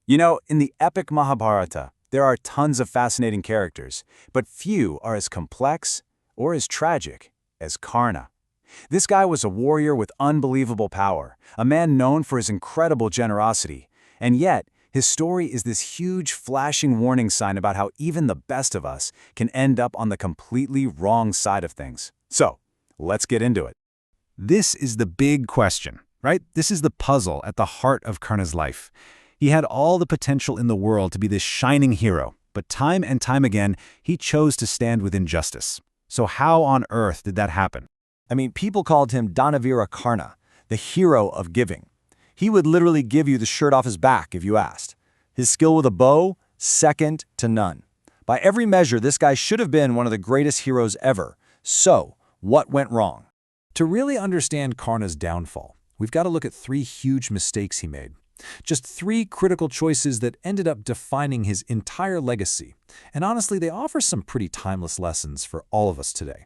You know, in the epic Mahabharata, there are tons of fascinating characters, but few are as complex or as tragic as Karna. This guy was a warrior with unbelievable power, a man known for his incredible generosity, and yet his story is this huge flashing warning sign about how even the best of us can end up on the completely wrong side of things. So, let's get into it. This is the big question, right? This is the puzzle at the heart of Karna's life. He had all the potential in the world to be this shining hero, but time and time again, he chose to stand with injustice. So how on earth did that happen? I mean, people called him Danaveera Karna, the hero of giving. He would literally give you the shirt off his back if you asked. His skill with a bow, second to none. By every measure, this guy should have been one of the greatest heroes ever. So, what went wrong? To really understand Karna's downfall, we've got to look at three huge mistakes he made. Just three critical choices that ended up defining his entire legacy. And honestly, they offer some pretty timeless lessons for all of us today.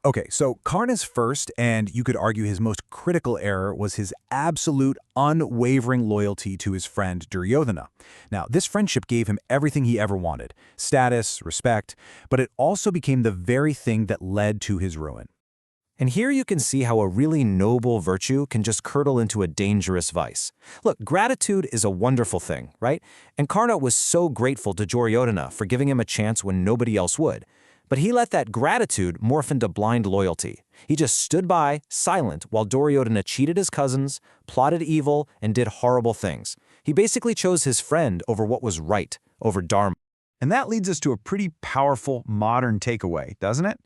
Okay, so Karna's first, and you could argue his most critical error, was his absolute, unwavering loyalty to his friend Duryodhana. Now, this friendship gave him everything he ever wanted, status, respect, but it also became the very thing that led to his ruin. And here you can see how a really noble virtue can just curdle into a dangerous vice. Look, gratitude is a wonderful thing, right? And Karna was so grateful to Duryodhana for giving him a chance when nobody else would. But he let that gratitude morph into blind loyalty. He just stood by, silent, while Duryodhana cheated his cousins, plotted evil, and did horrible things. He basically chose his friend over what was right, over Dharma. And that leads us to a pretty powerful modern takeaway, doesn't it?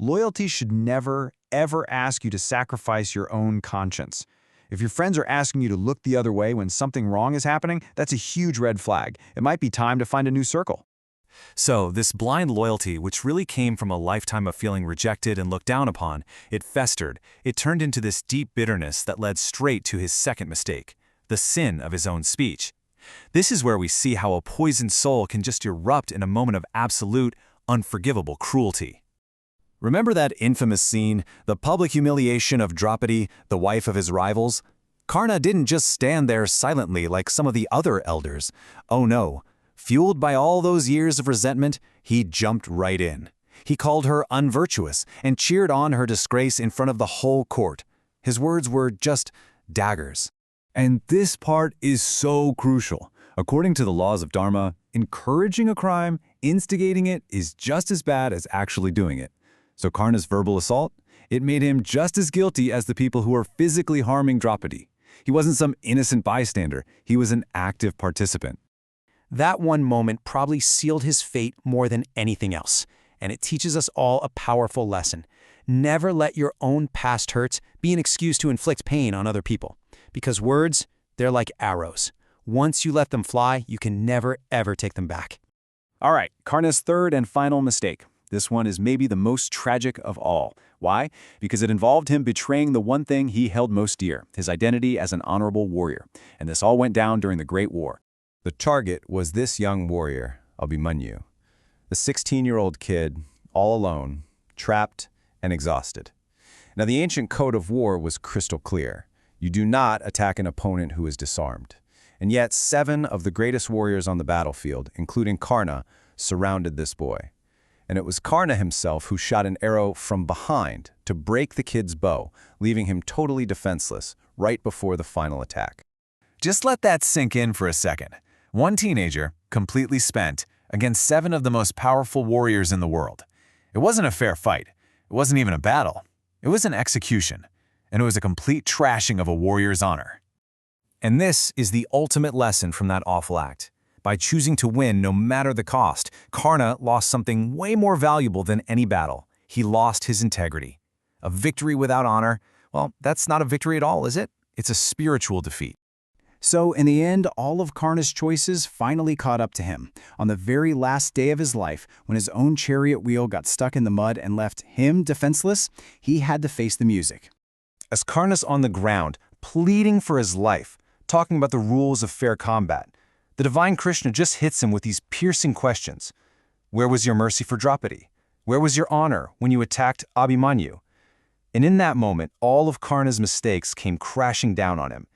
Loyalty should never, ever ask you to sacrifice your own conscience. If your friends are asking you to look the other way when something wrong is happening, that's a huge red flag. It might be time to find a new circle. So, this blind loyalty, which really came from a lifetime of feeling rejected and looked down upon, it festered. It turned into this deep bitterness that led straight to his second mistake, the sin of his own speech. This is where we see how a poisoned soul can just erupt in a moment of absolute, unforgivable cruelty. Remember that infamous scene, the public humiliation of Draupadi, the wife of his rivals? Karna didn't just stand there silently like some of the other elders. Oh no. Fueled by all those years of resentment, he jumped right in. He called her unvirtuous and cheered on her disgrace in front of the whole court. His words were just daggers. And this part is so crucial. According to the laws of Dharma, encouraging a crime, instigating it, is just as bad as actually doing it. So Karna's verbal assault, it made him just as guilty as the people who were physically harming Draupadi. He wasn't some innocent bystander. He was an active participant. That one moment probably sealed his fate more than anything else, and it teaches us all a powerful lesson. Never let your own past hurts be an excuse to inflict pain on other people, because words, they're like arrows. Once you let them fly, you can never, ever take them back. All right, Karna's third and final mistake. This one is maybe the most tragic of all. Why? Because it involved him betraying the one thing he held most dear, his identity as an honorable warrior. And this all went down during the Great War. The target was this young warrior, Abhimanyu, the 16-year-old kid, all alone, trapped and exhausted. Now, the ancient code of war was crystal clear. You do not attack an opponent who is disarmed. And yet, 7 of the greatest warriors on the battlefield, including Karna, surrounded this boy. And it was Karna himself who shot an arrow from behind to break the kid's bow, leaving him totally defenseless right before the final attack. Just let that sink in for a second. One teenager, completely spent, against 7 of the most powerful warriors in the world. It wasn't a fair fight. It wasn't even a battle. It was an execution. And it was a complete trashing of a warrior's honor. And this is the ultimate lesson from that awful act. By choosing to win no matter the cost, Karna lost something way more valuable than any battle. He lost his integrity. A victory without honor, well, that's not a victory at all, is it? It's a spiritual defeat. So in the end, all of Karna's choices finally caught up to him. On the very last day of his life, when his own chariot wheel got stuck in the mud and left him defenseless, he had to face the music. As Karna's on the ground, pleading for his life, talking about the rules of fair combat, the divine Krishna just hits him with these piercing questions. Where was your mercy for Draupadi? Where was your honor when you attacked Abhimanyu? And in that moment, all of Karna's mistakes came crashing down on him,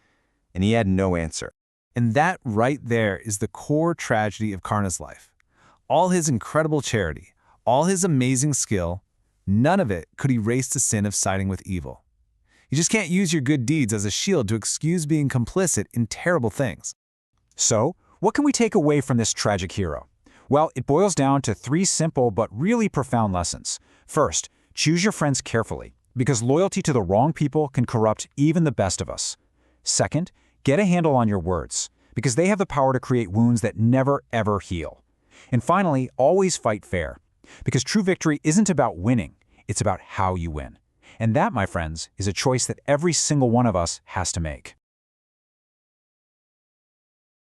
and he had no answer. And that right there is the core tragedy of Karna's life. All his incredible charity, all his amazing skill, none of it could erase the sin of siding with evil. You just can't use your good deeds as a shield to excuse being complicit in terrible things. So, what can we take away from this tragic hero? Well, it boils down to 3 simple but really profound lessons. First, choose your friends carefully, because loyalty to the wrong people can corrupt even the best of us. Second, get a handle on your words, because they have the power to create wounds that never ever heal. And finally, always fight fair, because true victory isn't about winning, it's about how you win. And that, my friends, is a choice that every single one of us has to make.